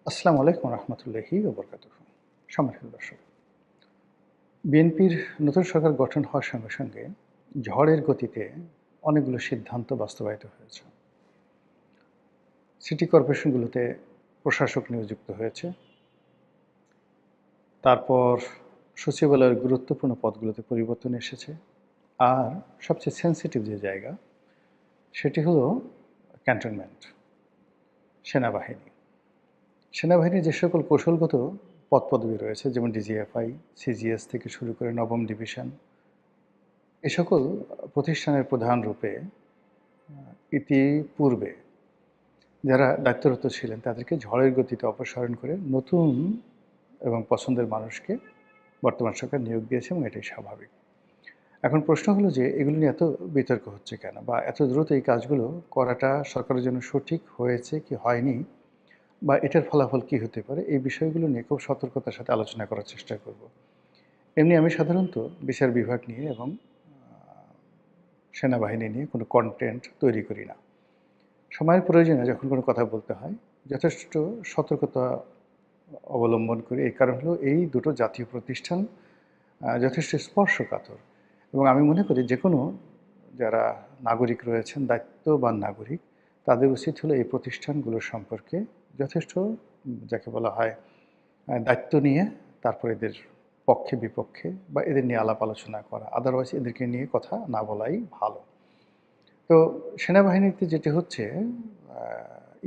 আসসালামু আলাইকুম রহমতুল্লাহি ওবরকাতুহু। সম্মানিত দর্শক, বিএনপির নতুন সরকার গঠন হওয়ার সঙ্গে সঙ্গে ঝড়ের গতিতে অনেকগুলো সিদ্ধান্ত বাস্তবায়িত হয়েছে। সিটি কর্পোরেশনগুলোতে প্রশাসক নিয়োজিত হয়েছে। তারপর সচিবালয়ের গুরুত্বপূর্ণ পদগুলোতে পরিবর্তন এসেছে। আর সবচেয়ে সেন্সিটিভ যে জায়গা, সেটি হলো ক্যান্টনমেন্ট, সেনাবাহিনী। সেনাবাহিনীর যে সকল কৌশলগত পদপদবি রয়েছে, যেমন ডিজিএফআই, সিজিএস থেকে শুরু করে নবম ডিভিশন, এ সকল প্রতিষ্ঠানের প্রধান রূপে ইতিপূর্বে যারা দায়িত্বরত ছিলেন তাদেরকে ঝড়ের গতিতে অপসারণ করে নতুন এবং পছন্দের মানুষকে বর্তমান সরকার নিয়োগ দিয়েছে, এবং এটাই স্বাভাবিক। এখন প্রশ্ন হলো যে এগুলো নিয়ে এত বিতর্ক হচ্ছে কেন, বা এত দ্রুত এই কাজগুলো করাটা সরকারের জন্য সঠিক হয়েছে কি হয়নি, বা এটার ফলাফল কী হতে পারে, এই বিষয়গুলো নিয়ে খুব সতর্কতার সাথে আলোচনা করার চেষ্টা করব। এমনি আমি সাধারণত বিচার বিভাগ নিয়ে এবং সেনাবাহিনী নিয়ে কোনো কন্টেন্ট তৈরি করি না। সময়ের প্রয়োজনে যখন কোনো কথা বলতে হয় যথেষ্ট সতর্কতা অবলম্বন করি। এই কারণ হলো এই দুটো জাতীয় প্রতিষ্ঠান যথেষ্ট স্পর্শকাতর, এবং আমি মনে করি যে কোনো যারা নাগরিক রয়েছেন, দায়িত্ববান নাগরিক, তাদের উচিত হলো এই প্রতিষ্ঠানগুলোর সম্পর্কে যথেষ্ট যাকে বলা হয় দায়িত্ব নিয়ে তারপর এদের পক্ষে বিপক্ষে বা এদের নিয়ে আলাপ আলোচনা করা। আদারওয়াইজ এদেরকে নিয়ে কথা না বলাই ভালো। তো সেনাবাহিনীতে যেটি হচ্ছে,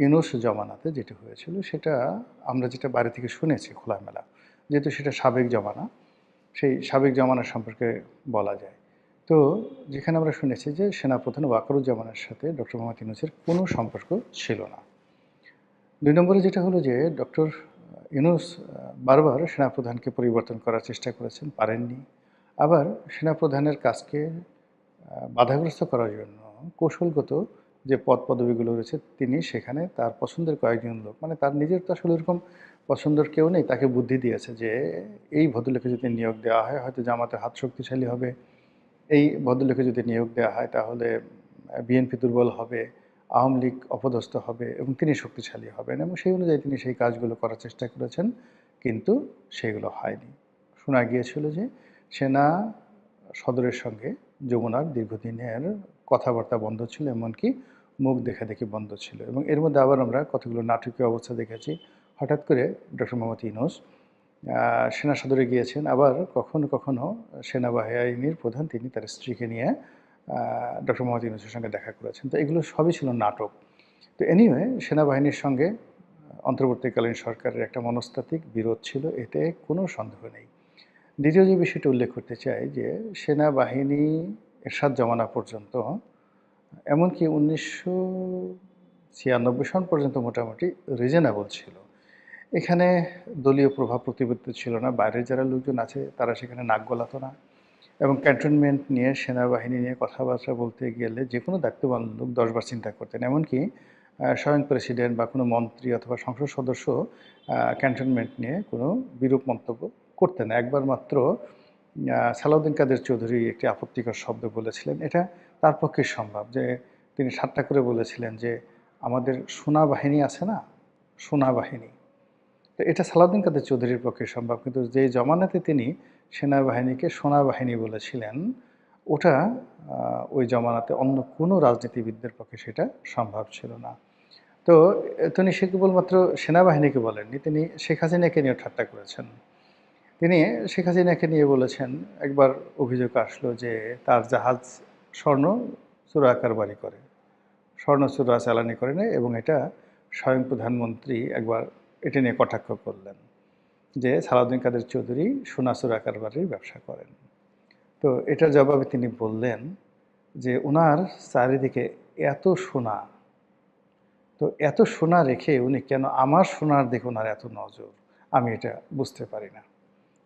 ইউনূস জমানাতে যেটি হয়েছিল সেটা আমরা যেটা বাইরে থেকে শুনেছি খোলামেলা, যেহেতু সেটা সাবেক জমানা, সেই সাবেক জমানা সম্পর্কে বলা যায়। তো যেখানে আমরা শুনেছি যে সেনাপ্রধান ওয়াকারুজ্জামানের সাথে ডক্টর মোহাম্মদ ইউনূসের কোনো সম্পর্ক ছিল না। ২ নম্বরে যেটা হলো যে ডক্টর ইউনূস বারবার সেনাপ্রধানকে পরিবর্তন করার চেষ্টা করেছেন, পারেননি। আবার সেনাপ্রধানের কাজকে বাধাগ্রস্ত করার জন্য কৌশলগত যে পদপদবিগুলো রয়েছে, তিনি সেখানে তার পছন্দের কয়েকজন লোক, মানে তার নিজের তো আসলে এরকম পছন্দের কেউ নেই, তাকে বুদ্ধি দিয়েছে যে এই ভদ্রলোকে যদি নিয়োগ দেওয়া হয় হয়তো জামাতের হাত শক্তিশালী হবে, এই ভদ্রলোকে যদি নিয়োগ দেওয়া হয় তাহলে বিএনপি দুর্বল হবে, আওয়ামী লীগ অপদস্থ হবে এবং তিনি শক্তিশালী হবেন, এবং সেই অনুযায়ী তিনি সেই কাজগুলো করার চেষ্টা করেছেন, কিন্তু সেগুলো হয়নি। শোনা গিয়েছিল যে সেনা সদরের সঙ্গে যমুনার দীর্ঘদিনের কথাবার্তা বন্ধ ছিল, এমনকি মুখ দেখাদেখি বন্ধ ছিল। এবং এর মধ্যে আবার আমরা কতগুলো নাটকীয় অবস্থা দেখেছি। হঠাৎ করে ডক্টর মোহাম্মদ ইউনূস সেনা সদরে গিয়েছেন, আবার কখনো কখনো সেনাবাহিনীর প্রধান তিনি তার স্ত্রীকে নিয়ে ডক্টর মোহাম্মদ ইউনূসের সঙ্গে দেখা করেছেন। তো এগুলো সবই ছিল নাটক। তো এনিওয়ে, সেনাবাহিনীর সঙ্গে অন্তর্বর্তীকালীন সরকারের একটা মনস্তাত্ত্বিক বিরোধ ছিল, এতে কোনো সন্দেহ নেই। দ্বিতীয় যে বিষয়টা উল্লেখ করতে চাই যে সেনাবাহিনী এরশাদ জমানা পর্যন্ত, এমনকি ১৯৯৬ সন পর্যন্ত মোটামুটি রিজনেবল ছিল। এখানে দলীয় প্রভাব প্রতিপত্তি ছিল না, বাইরের যারা লোকজন আছে তারা সেখানে নাক গলাতো না, এবং ক্যান্টনমেন্ট নিয়ে সেনাবাহিনী নিয়ে কথাবার্তা বলতে গেলে যে কোনো দায়িত্ববান লোক ১০ বার চিন্তা করতেন। এমনকি স্বয়ং প্রেসিডেন্ট বা কোনো মন্ত্রী অথবা সংসদ সদস্য ক্যান্টনমেন্ট নিয়ে কোনো বিরূপ মন্তব্য করতেন না। একবার মাত্র সালাউদ্দিন কাদের চৌধুরী একটি আপত্তিকর শব্দ বলেছিলেন, এটা তার পক্ষে সম্ভব, যে তিনি ঠাট্টা করে বলেছিলেন যে আমাদের সোনা বাহিনী আছে না, সোনা বাহিনী। তো এটা সালাউদ্দিন কাদের চৌধুরীর পক্ষে সম্ভব, কিন্তু যে জমানাতে তিনি সেনাবাহিনীকে সোনা বাহিনী বলেছিলেন, ওটা ওই জমানাতে অন্য কোনো রাজনীতিবিদদের পক্ষে সেটা সম্ভব ছিল না। তো তিনি সে কেবলমাত্র সেনাবাহিনীকে বলেননি, তিনি শেখ হাসিনাকে নিয়ে ঠাট্টা করেছেন। তিনি শেখ হাসিনাকে নিয়ে বলেছেন, একবার অভিযোগ আসলো যে তার জাহাজ স্বর্ণ চোরা কারবারি করে, স্বর্ণ চোরা চালানি করে নেয়, এবং এটা স্বয়ং প্রধানমন্ত্রী একবার এটা নিয়ে কটাক্ষ করলেন যে সালাউদ্দিন কাদের চৌধুরী সোনা চোরা কারবারির ব্যবসা করেন। তো এটার জবাবে তিনি বললেন যে ওনার চারিদিকে এত সোনা, তো এত সোনা রেখে উনি কেন আমার সোনার দিকে ওনার এত নজর, আমি এটা বুঝতে পারি না।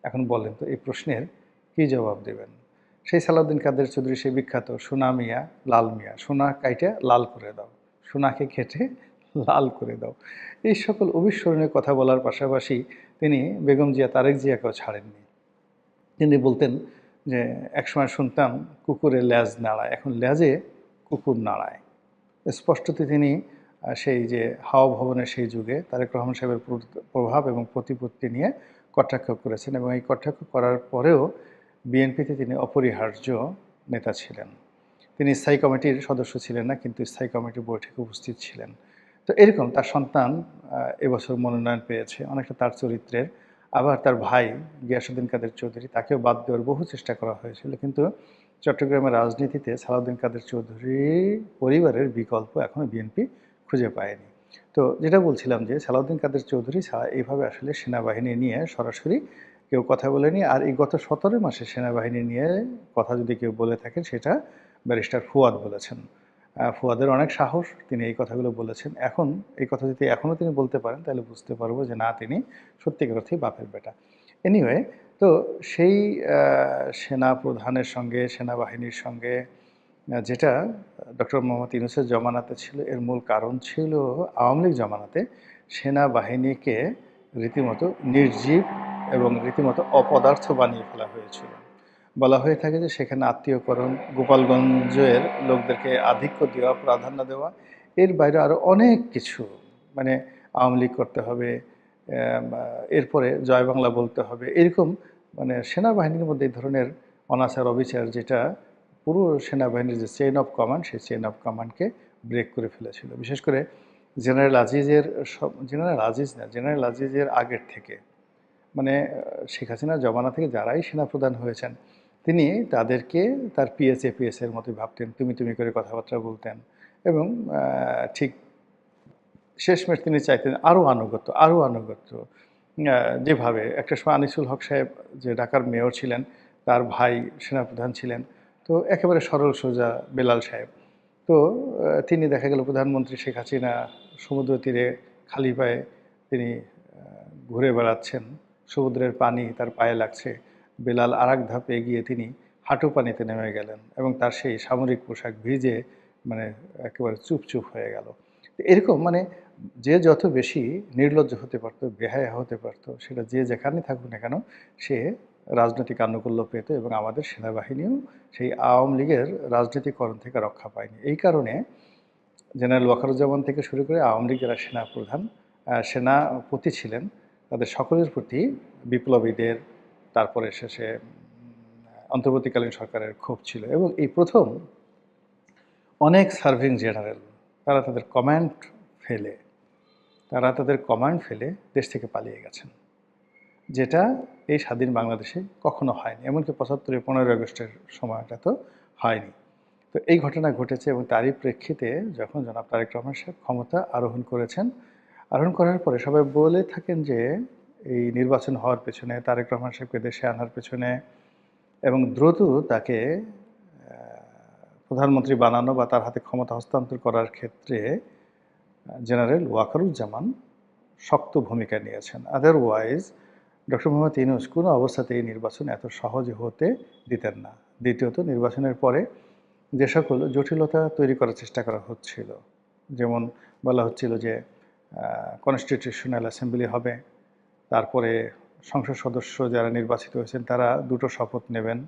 এখন বলেন তো এই প্রশ্নের কী জবাব দেবেন? সেই সালাউদ্দিন কাদের চৌধুরী সেই বিখ্যাত সোনা মিয়া লাল মিয়া, সোনা কাইটা লাল করে দাও, সোনাকে কেটে লাল করে দাও, এই সকল অবিস্মরণীয় কথা বলার পাশাপাশি তিনি বেগম জিয়া তারেক জিয়াকেও ছাড়েননি। তিনি বলতেন যে একসময় শুনতাম কুকুরের লেজ নাড়ায়, এখন লেজে কুকুর নাড়ায়। স্পষ্টতই তিনি সেই যে হাওয়া ভবনের সেই যুগে তারেক রহমান সাহেবের প্রভাব এবং প্রতিপত্তি নিয়ে কটাক্ষ করেছেন এবং এই কটাক্ষ করার পরেও বিএনপিতে তিনি অপরিহার্য নেতা ছিলেন। তিনি স্থায়ী কমিটির সদস্য ছিলেন না, কিন্তু স্থায়ী কমিটির বৈঠকে উপস্থিত ছিলেন। তো এরকম তার সন্তান এবছর মনোনয়ন পেয়েছে অনেকটা তার চরিত্রের। আবার তার ভাই গিয়াসউদ্দিন কাদের চৌধুরী, তাকেও বাদ দেওয়ার বহু চেষ্টা করা হয়েছিল, কিন্তু চট্টগ্রামের রাজনীতিতে সালাউদ্দিন কাদের চৌধুরী পরিবারের বিকল্প এখনো বিএনপি খুঁজে পায়নি। তো যেটা বলছিলাম যে সালাউদ্দিন কাদের চৌধুরী ছাড়া এইভাবে আসলে সেনাবাহিনী নিয়ে সরাসরি কেউ কথা বলেনি। আর এই গত 17 মাসে সেনাবাহিনী নিয়ে কথা যদি কেউ বলে থাকেন, সেটা ব্যারিস্টার ফুয়াদ বলেছেন। ফুয়াদের অনেক সাহস, তিনি এই কথাগুলো বলেছেন। এখন এই কথা যদি এখনও তিনি বলতে পারেন, তাহলে বুঝতে পারবো যে না, তিনি সত্যিকার অর্থেই বাপের বেটা। এনিওয়ে, তো সেই সেনা প্রধানের সঙ্গে সেনাবাহিনীর সঙ্গে যেটা ডক্টর মোহাম্মদ ইউনূসের জমানাতে ছিল, এর মূল কারণ ছিল আওয়ামী লীগ জমানাতে সেনাবাহিনীকে রীতিমতো নির্জীব এবং রীতিমতো অপদার্থ বানিয়ে ফেলা হয়েছিল। বলা হয়ে থাকে যে সেখানে আত্মীয়করণ, গোপালগঞ্জের লোকদেরকে আধিক্য দেওয়া, প্রাধান্য দেওয়া, এর বাইরে আরও অনেক কিছু, মানে আওয়ামী লীগ করতে হবে, এরপরে জয় বাংলা বলতে হবে, এরকম মানে সেনাবাহিনীর মধ্যে এই ধরনের অনাচার অবিচার, যেটা পুরো সেনাবাহিনীর যে চেইন অফ কমান্ড, সেই চেইন অফ কমান্ডকে ব্রেক করে ফেলেছিল। বিশেষ করে জেনারেল আজিজের জেনারেল আজিজের আগের থেকে, মানে শেখ হাসিনার জমানা থেকে যারাই সেনাপ্রধান হয়েছেন, তিনি তাদেরকে তার পিএসের মতোই ভাবতেন, তুমি করে কথাবার্তা বলতেন এবং ঠিক শেষমেশ তিনি চাইতেন আরও আনুগত্য। যেভাবে একটা সময় আনিসুল হক সাহেব, যে ঢাকার মেয়র ছিলেন, তার ভাই সেনাপ্রধান ছিলেন, তো একেবারে সরল সোজা বেলাল সাহেব। তো তিনি দেখা গেল প্রধানমন্ত্রী শেখ হাসিনা সমুদ্র তীরে খালি পায়ে তিনি ঘুরে বেড়াচ্ছেন, সমুদ্রের পানি তার পায়ে লাগছে, বেলাল আর এক ধাপ এগিয়ে তিনি হাঁটু পানিতে নেমে গেলেন এবং তার সেই সামরিক পোশাক ভিজে মানে একেবারে চুপ হয়ে গেল। এরকম মানে যে যত বেশি নির্লজ্জ হতে পারতো, বেহায়া হতে পারতো, সেটা যে যেখানে থাকুক না কেন, সে রাজনৈতিক আনুকূল্য পেত এবং আমাদের সেনাবাহিনীও সেই আওয়ামী লীগের রাজনীতিকরণ থেকে রক্ষা পায়নি। এই কারণে জেনারেল ওয়াকারুজ্জামান থেকে শুরু করে আওয়ামী লীগ যারা সেনাপ্রধান, সেনাপতি ছিলেন, তাদের সকলের প্রতি বিপ্লবীদের, তারপরে শেষে অন্তর্বর্তীকালীন সরকারের ক্ষোভ ছিল। এবং এই প্রথম অনেক সার্ভিং জেনারেল তারা তাদের কমান্ড ফেলে দেশ থেকে পালিয়ে গেছেন, যেটা এই স্বাধীন বাংলাদেশে কখনো হয়নি। এমনকি 75-এর 15ই আগস্টের সময়টা তো হয়নি। তো এই ঘটনা ঘটেছে এবং তারই প্রেক্ষিতে যখন জনাব তারেক রহমান সাহেব ক্ষমতা আরোহণ করেছেন, আরোহণ করার পরে সবাই বলে থাকেন যে এই নির্বাচন হওয়ার পেছনে, তারেক রহমান সাহেবকে দেশে আনার পেছনে এবং দ্রুত তাকে প্রধানমন্ত্রী বানানো বা তার হাতে ক্ষমতা হস্তান্তর করার ক্ষেত্রে জেনারেল ওয়াকারুজ্জামান শক্ত ভূমিকা নিয়েছেন। আদারওয়াইজ ডক্টর মোহাম্মদ ইউনূস কোনো অবস্থাতেই এই নির্বাচন এত সহজে হতে দিতেন না। দ্বিতীয়ত, নির্বাচনের পরে যে সকল জটিলতা তৈরি করার চেষ্টা করা হচ্ছিল, যেমন বলা হচ্ছিল যে কনস্টিটিউশনাল অ্যাসেম্বলি হবে, তারপরে সংসদ সদস্য যারা নির্বাচিত হয়েছেন তারা দুটো শপথ নেবেন,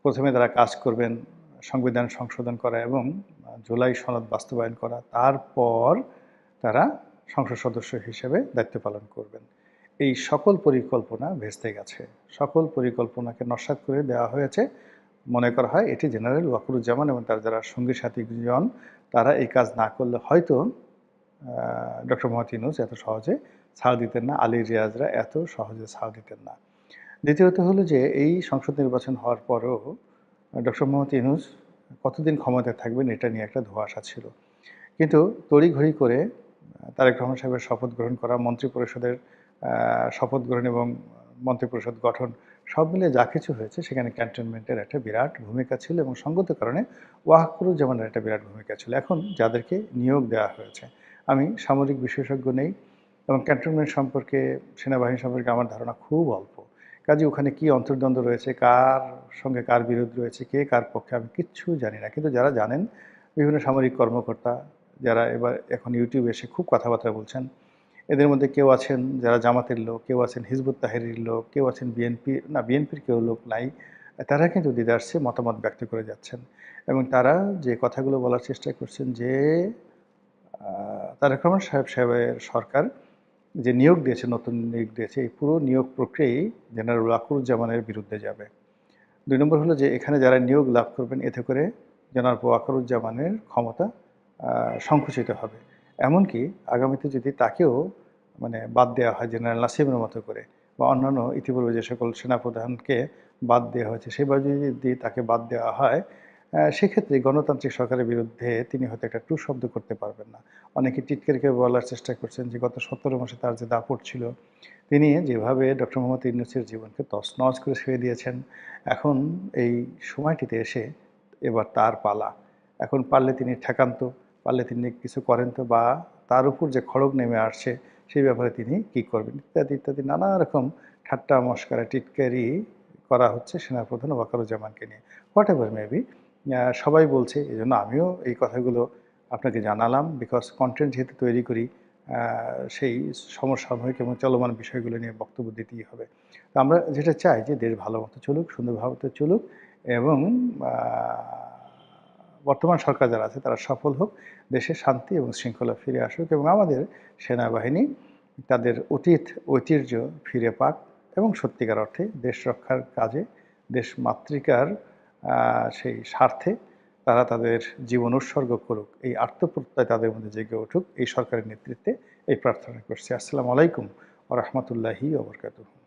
প্রথমে তারা কাজ করবেন সংবিধান সংশোধন করা এবং জুলাই সনদ বাস্তবায়ন করা, তারপর তারা সংসদ সদস্য হিসেবে দায়িত্ব পালন করবেন। এই সকল পরিকল্পনা ভেস্তে গেছে, সকল পরিকল্পনাকে নস্যাৎ করে দেওয়া হয়েছে। মনে করা হয় এটি জেনারেল ওয়াকারুজ্জামান এবং তার যারা সঙ্গী সাথীজন, তারা এই কাজ না করলে হয়তো ডক্টর মোহাম্মদ ইউনূস এত সহজে ছাড় দিতেন না, আলী রিয়াজরা এত সহজে ছাড় দিতেন না। দ্বিতীয়ত হলো যে এই সংসদ নির্বাচন হওয়ার পরেও ডক্টর মোহাম্মদ ইউনূস কতদিন ক্ষমতায় থাকবেন এটা নিয়ে একটা ধোঁয়াশা ছিল। কিন্তু তড়িঘড়ি করে তারেক রহমান সাহেবের শপথ গ্রহণ করা, মন্ত্রিপরিষদের শপথ গ্রহণ এবং মন্ত্রিপরিষদ গঠন, সব মিলে যা কিছু হয়েছে সেখানে ক্যান্টনমেন্টের একটা বিরাট ভূমিকা ছিল এবং সঙ্গত কারণে ওয়াকারুজ্জামানের একটা বিরাট ভূমিকা ছিল। এখন যাদেরকে নিয়োগ দেওয়া হয়েছে, আমি সামরিক বিশেষজ্ঞ নেই এবং ক্যান্টনমেন্ট সম্পর্কে, সেনাবাহিনী সম্পর্কে আমার ধারণা খুব অল্প। কাজে ওখানে কী অন্তর্দ্বন্দ্ব রয়েছে, কার সঙ্গে কার বিরোধ রয়েছে, কে কার পক্ষে, আমি কিচ্ছু জানি না। কিন্তু যারা জানেন, বিভিন্ন সামরিক কর্মকর্তা যারা এখন ইউটিউবে এসে খুব কথাবার্তা বলছেন, এদের মধ্যে কেউ আছেন যারা জামাতের লোক, কেউ আছেন হিজবুত তাহরীর লোক, কেউ আছেন বিএনপির কেউ লোক নাই, তারা কিন্তু দ্বিধার্সে মতামত ব্যক্ত করে যাচ্ছেন এবং তারা যে কথাগুলো বলার চেষ্টা করছেন যে তারেক রহমান সাহেবের সরকার যে নিয়োগ দিয়েছে, নতুন নিয়োগ দিয়েছে, এই পুরো নিয়োগ প্রক্রিয়াই জেনারেল ওয়াকারুজ্জামানের বিরুদ্ধে যাবে। ২ নম্বর হলো যে এখানে যারা নিয়োগ লাভ করবেন এতে করে জনাব ওয়াকারুজ্জামানের ক্ষমতা সংকুচিত হবে। এমনকি আগামীতে যদি তাকেও মানে বাদ দেওয়া হয় জেনারেল নাসিমের মতো করে, বা অন্যান্য ইতিপূর্বে যে সকল সেনাপ্রধানকে বাদ দেওয়া হয়েছে সেভাবে যদি তাকে বাদ দেওয়া হয়, সেক্ষেত্রে গণতান্ত্রিক সরকারের বিরুদ্ধে তিনি হয়তো একটা টু শব্দ করতে পারবেন না। অনেকে টিটকারিকে বলার চেষ্টা করছেন যে গত ১৭ মাসে তার যে দাপট ছিল, তিনি যেভাবে ডক্টর মোহাম্মদ ইউনূসের জীবনকে তছনছ করে ছেড়ে দিয়েছেন, এখন এই সময়টিতে এসে এবার তার পালা। এখন পারলে তিনি ঠেকান তো, পারলে তিনি কিছু করেন তো, বা তার উপর যে খড়গ নেমে আসছে সেই ব্যাপারে তিনি কী করবেন, ইত্যাদি ইত্যাদি নানা রকম ঠাট্টা মশকরা টিটকারি করা হচ্ছে সেনাপ্রধান ওয়াকারুজ্জামানকে নিয়ে। হোয়াট এভার মেবি, সবাই বলছে, এই জন্য আমিও এই কথাগুলো আপনাকে জানালাম, বিকজ কন্টেন্ট যেহেতু তৈরি করি, সেই সমসাময়িক এবং চলমান বিষয়গুলো নিয়ে বক্তব্য দিতেই হবে। তো আমরা যেটা চাই যে দেশ ভালো মতো চলুক, সুন্দরভাবে চলুক, এবং বর্তমান সরকার যারা আছে তারা সফল হোক, দেশে শান্তি এবং শৃঙ্খলা ফিরে আসুক, এবং আমাদের সেনাবাহিনী তাদের অতীত ঐতিহ্য ফিরে পাক, এবং সত্যিকার অর্থে দেশ রক্ষার কাজে, দেশ মাতৃকার সেই স্বার্থে তারা তাদের জীবন উৎসর্গ করুক, এই আত্মপ্রত্যয় তাদের মধ্যে জেগে উঠুক, এই সরকারের নেতৃত্বে এই প্রার্থনা করছি। আসসালামু আলাইকুম ওয়া রাহমাতুল্লাহি ওয়া বারাকাতুহু।